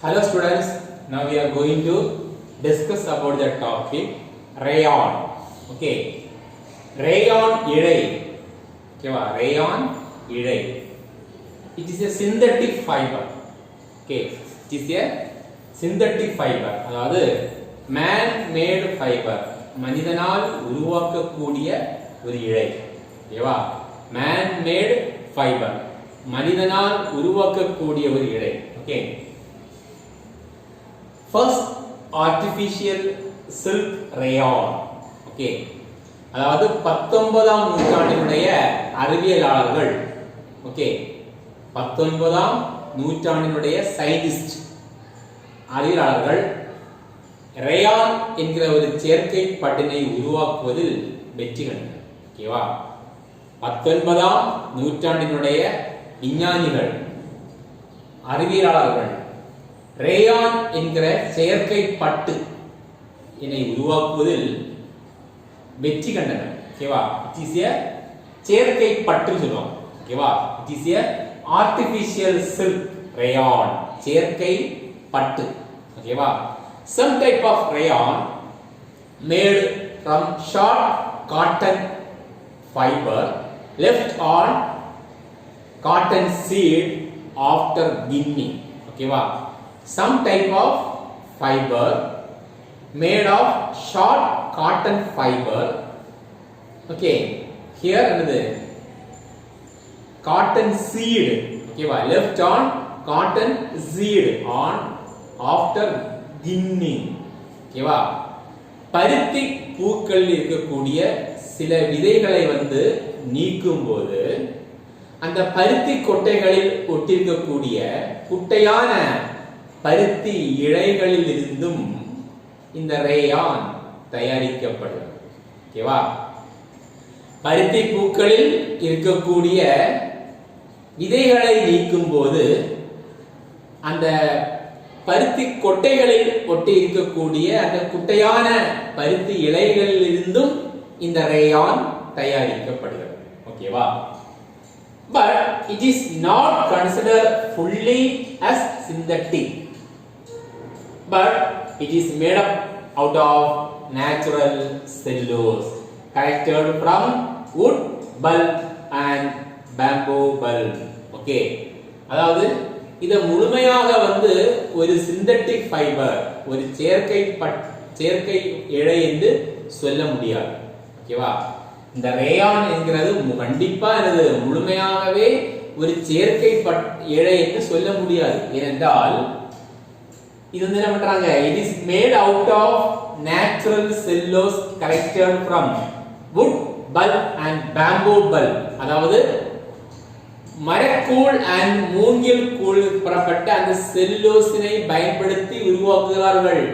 Hello students, now we are going to discuss about the topic rayon. Okay, rayon idai. Okay, rayon idai. It is a synthetic fiber. Okay, it is a synthetic fiber. அதாவது man-made fiber. மனிதனால் உருவாக்கக்கூடிய ஒரு இழை. ஓகேவா? man-made fiber. மனிதனால் உருவாக்கக்கூடிய ஒரு இழை. Okay. First artificial silk rayon. Okay. அதாவது 19ஆம் நூற்றாண்டினுடைய அறிவியலாளர்கள், ஓகே, 19ஆம் நூற்றாண்டினுடைய சயின்டிஸ்ட் அறிவியலாளர்கள் ரேயான் என்கிற ஒரு செயற்கை பட்டினை உருவாக்குவதில் வெற்றி கண்டனர். ஓகேவா? 19ஆம் நூற்றாண்டினுடைய விஞ்ஞானிகள், அறிவியலாளர்கள் ரேயான் என்கிற செயற்கை பட்டு இதனை உருவாக்குவதில் வெற்றி கண்டனர். ஓகேவா? இட் இஸ் எ செயற்கை பட்டு சொல்லுவாங்க. ஓகேவா? It is a artificial silk rayon, செயற்கை பட்டு. ஓகேவா? some type of rayon made from short cotton fiber left on cotton seed after ginning. ஓகேவா? some type of fiber made of short cotton fiber. Okay, here another cotton seed. Okay, left on cotton seed on after ginning. Okay, பருத்தி பூக்கள் இருக்கக்கூடிய சில விதைகளை நீக்கும் போது அந்த பருத்தி கொட்டைகளில் ஒட்டிருக்கக்கூடிய குட்டையான பருத்தி இழைகளில் இருந்தும் இந்த ரேயான் தயாரிக்கப்படுகிறது. ஓகேவா? பருத்தி பூக்களில் இருக்கக்கூடிய விதைகளை நீக்கும் போது அந்த பருத்தி கொட்டைகளில் ஒட்டி இருக்கக்கூடிய அந்த குட்டையான பருத்தி இலைகளில் இருந்தும் இந்த ரேயான் தயாரிக்கப்படுகிறது. ஓகேவா? But it is not considered fully as synthetic, but it is made up out of natural cellulose collected from wood bulb and bamboo bulb. Okay, அதாவது இத முழுமையாக ஒரு சிந்தட்டிக் ஃபைபர், ஒரு செயற்கை இழை என்று சொல்ல முடியாது. ஓகேவா? இந்த ரேயான் என்கிறது கண்டிப்பா முழுமையாகவே ஒரு செயற்கை இழை என்று சொல்ல முடியாது. ஏனென்றால் இது என்ன பண்றாங்க, it is made out of natural cellulose collected from wood bulb and bamboo bulb. அதாவது மரக்கூழ் and மூங்கில் கூழ் பெறப்பட்ட அந்த செல்லுலோசினை பயன்படுத்தி உருவாக்குகிறார்கள்.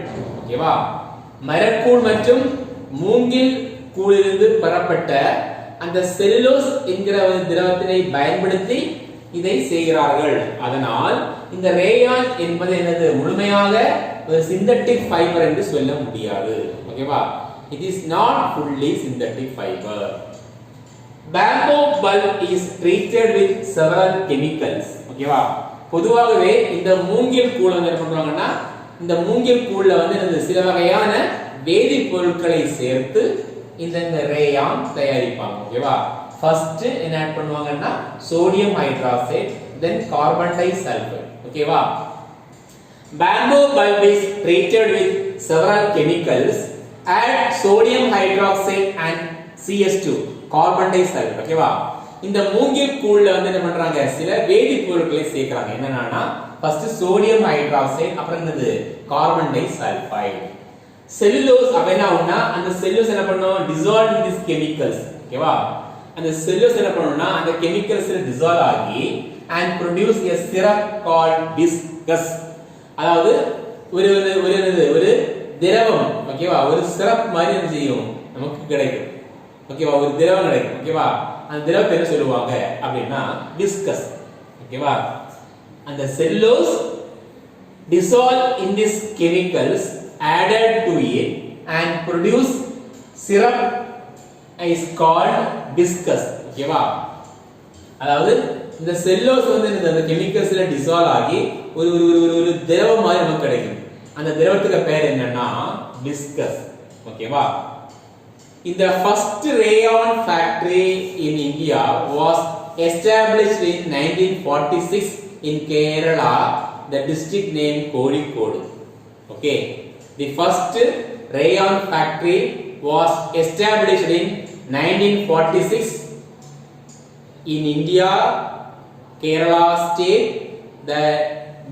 ஓகேவா? மரக்கூழ் மற்றும் மூங்கில் கூழிலிருந்து பெறப்பட்ட அந்த செல்லுலோஸ் என்கிற திரவத்தினை பயன்படுத்தி இதை செய்கிறார்கள். அதனால் இந்த ரேயான் என்பது முழுமையாக ஒரு சிந்தட்டிக் ஃபைபர் என்று சொல்ல முடியாது. ஓகேவா? it is not fully synthetic fiber. Bamboo bulb is treated with several chemicals. ஓகேவா? பொதுவாகவே இந்த மூங்கில் கூழ் என்ன பண்றாங்கன்னா, இந்த மூங்கில் கூழ்ல சில வகையான வேதிப்பொருட்களை சேர்த்து இந்த ரேயான் தயாரிப்பாங்க. ஓகேவா? ஃபர்ஸ்ட் என்ன ஆட் பண்ணுவாங்கன்னா சோடியம் ஹைட்ராக்சைடு, தென் கார்பன் டை சல்ஃபைடு. ஓகேவா? Bamboo bulb is treated with several chemicals. Add sodium hydroxide and CS2, carbon di sulphide. ஓகேவா? இந்த மூங்கில் கூழ்ல என்ன பண்றாங்க, சில வேதிப்பொருட்களை சேர்க்கறாங்க. என்னன்னா ஃபர்ஸ்ட் சோடியம் ஹைட்ராக்சைடு, அப்புறம் கார்பன் டை சல்ஃபைடு. செல்லுலோஸ் அப்படினா அந்த செல்லுலோஸ் என்ன பண்ணும், dissolve in these chemicals. ஓகேவா? அந்த செல்லுலோஸ் என்ன பண்ணும்னா அந்த கெமிக்கல்ஸ்ல dissolve ஆகி and produce a syrup called viscous. அதாவது ஒரு திரவம். ஓகேவா? ஒரு சிரப் மாதிரி என்ன செய்யும், நமக்கு கிடைக்கும். ஓகேவா? ஒரு திரவம் கிடைக்கும். ஓகேவா? அந்த திரவத்தை என்ன சொல்லுவாங்க அப்படினா viscous. ஓகேவா? அந்த cellulose dissolve in these chemicals added to it and produce syrup is called viscous. ஓகேவா? அதாவது இந்த செல்லோஸ் வந்து இந்த கெமிக்கல்ஸ்ல டிசால்வ் ஆகி ஒரு ஒரு ஒரு ஒரு திரவம் மாதிரி நமக்கு கிடைக்கும். அந்த திரவத்துக்கு பேர் என்னன்னா விஸ்கஸ். ஓகேவா? இந்த first rayon factory in India was established in 1946 in Kerala, the district name Kozhikode. Okay, the first rayon factory was established in 1946 in India, Kerala state, the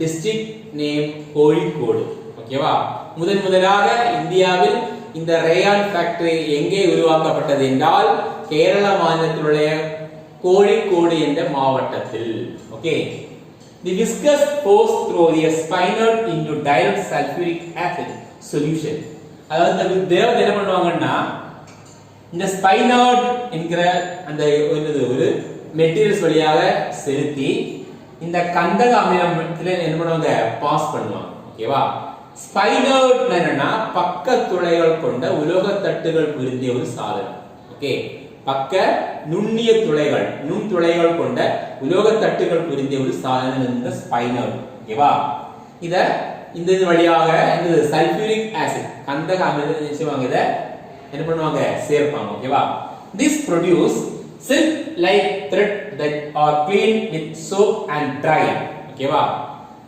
district name Kozhikode. ஓகேவா? முதலாக இந்தியாவில் இந்த rayon factory எங்கே உருவாக்கப்பட்டது என்றால் கேரள மாநிலத்திலுடைய கோழிக்கோடு என்ற மாவட்டத்தில். Okay, the viscous force through the spinnert into dilute sulfuric acid solution. அதாவது இந்த திரவத்தை என்ன பண்ணுவாங்கன்னா இந்த ஸ்பைனர்ட் என்கிற அந்த ஒரு மெட்டீரியல்ஸ் வழியாக செலுத்தி இந்த கந்தக அமிலத்துல என்ன பண்ணுவாங்க பாஸ் பண்ணுவாங்க. ஓகேவா? ஸ்பைனர்ட் என்னன்னா பக்க துளைகள் கொண்ட உலோக தட்டுகள் பொருந்திய ஒரு சாதனம். ஓகே, பக்க நுண்ணிய துளைகள் நுண்துளைகள் கொண்ட உலோக தட்டுகள் பொருந்திய ஒரு சாதனம் இந்த ஸ்பைனர்ட். ஓகேவா? இந்த வழியாக இந்த சல்ஃபியூரிக் ஆசிட் கந்தக அமிலம் நிச்சயமாக இத என்ன பண்ணுவாங்க சேர்ப்பாங்க. ஓகேவா? this produce silk like thread that are cleaned with soap and dried. ஓகேவா?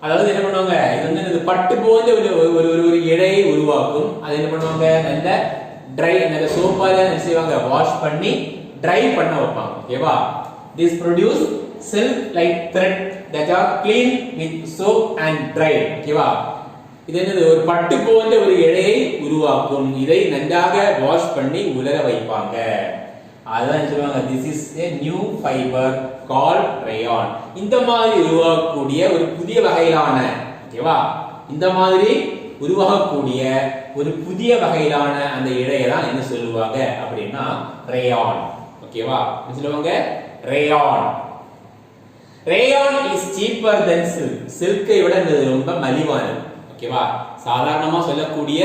அதாவது என்ன பண்ணுவாங்க இது வந்து இது பட்டு போன்ற ஒரு இழையை உருவாக்கும். அது என்ன பண்ணுவாங்க நல்ல ட்ரை நல்ல சோப்பால என்ன செய்வாங்க வாஷ் பண்ணி ட்ரை பண்ண வைப்பாங்க. ஓகேவா? this produce silk like thread that are cleaned with soap and dried. ஓகேவா? இது என்னது ஒரு பட்டு போன்ற ஒரு இழையை உருவாக்கும். இதை நன்றாக வாஷ் பண்ணி உலர வைப்பாங்க. அதான் சொல்லுவாங்க this is a new fiber called rayon. இந்த மாதிரி உருவாகக்கூடிய ஒரு புதிய வகையிலான ஓகேவா இந்த மாதிரி உருவாகக்கூடிய ஒரு புதிய வகையிலான அந்த இழையை தான் என்ன சொல்லுவாங்க அப்படின்னா rayon. ஓகேவா? என்ன சொல்லுவாங்க rayon. rayon is cheaper than silk. சில்கை விட இது ரொம்ப மலிவானது. ஓகேவா? சாதாரணமா சொல்லக்கூடிய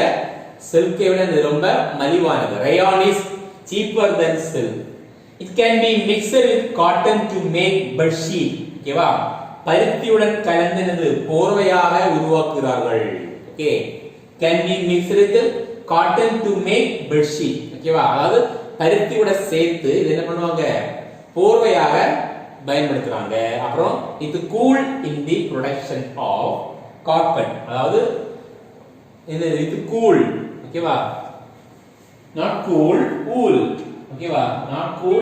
சில்கை விட இது ரொம்ப மலிவானது. rayon is cheaper than silk. It can be mixed with cotton to make bed sheet. ஓகேவா? பருத்தியுடன் கலந்து போர்வையாக உருவாக்குகிறார்கள். Okay, can be mixed with cotton to make bed sheet. ஓகேவா? அதாவது பருத்தியுடன் சேர்த்து இது என்ன பண்ணுவாங்க போர்வையாக பயன்படுத்துறாங்க. அப்புறம் இது cool in the production of cotton. அதாவது இது cool. ஓகேவா? not cool, wool. ஓகேவா? not cool,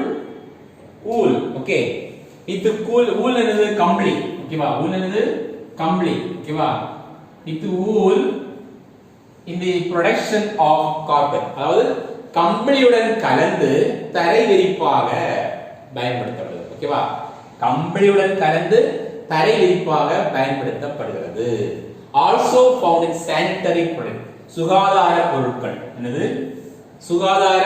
wool. ஓகே, இது cool wool என்னது கம்பளி. ஓகேவா? wool என்னது கம்பளி. ஓகேவா? இது wool in the production of cotton. அதாவது கம்பளியுடன் கலந்து தரை விரிப்பாக பயன்படுத்தப்படுகிறது. ஓகேவா? கம்பளியுடன் கலந்து தரை விரிப்பாக பயன்படுத்தப்படுகிறது. also found in sanitary product. சுகாதார பொருட்கள். என்னது சுகாதார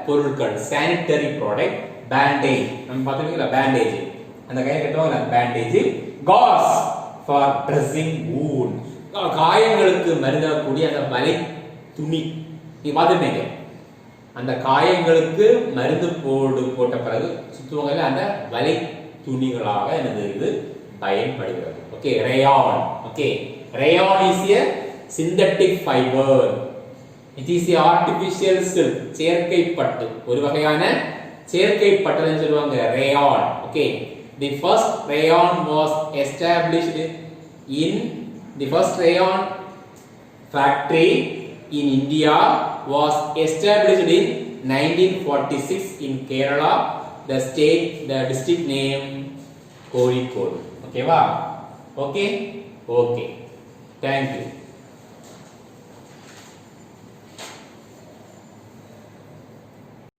பொருட்கள் sanitary product. bandage நம்ம பாத்துட்டீங்களா bandage அந்த கையில கட்டுவாங்க bandage. gauze for dressing wound. காயங்களுக்கு மருந்தாகக்கூடிய அந்த வலை துணி நீங்க பாத்துட்டீங்க. அந்த காயங்களுக்கு மருந்து போட்ட பிறகு சுத்துவங்கல அந்த வலை துணிகளாக என்னது இது பயன்படுகிறது. Okay, rayon. Okay, rayon is a synthetic fiber. It is a artificial silk. செயற்கை பட்டு ஒரு வகையான செயற்கை பட்டுன்னு சொல்லுவாங்க rayon. Okay, the first rayon was established in the first rayon factory in India was established in 1946 in Kerala, the district name Kozhikode. Okay va? Okay, thank you.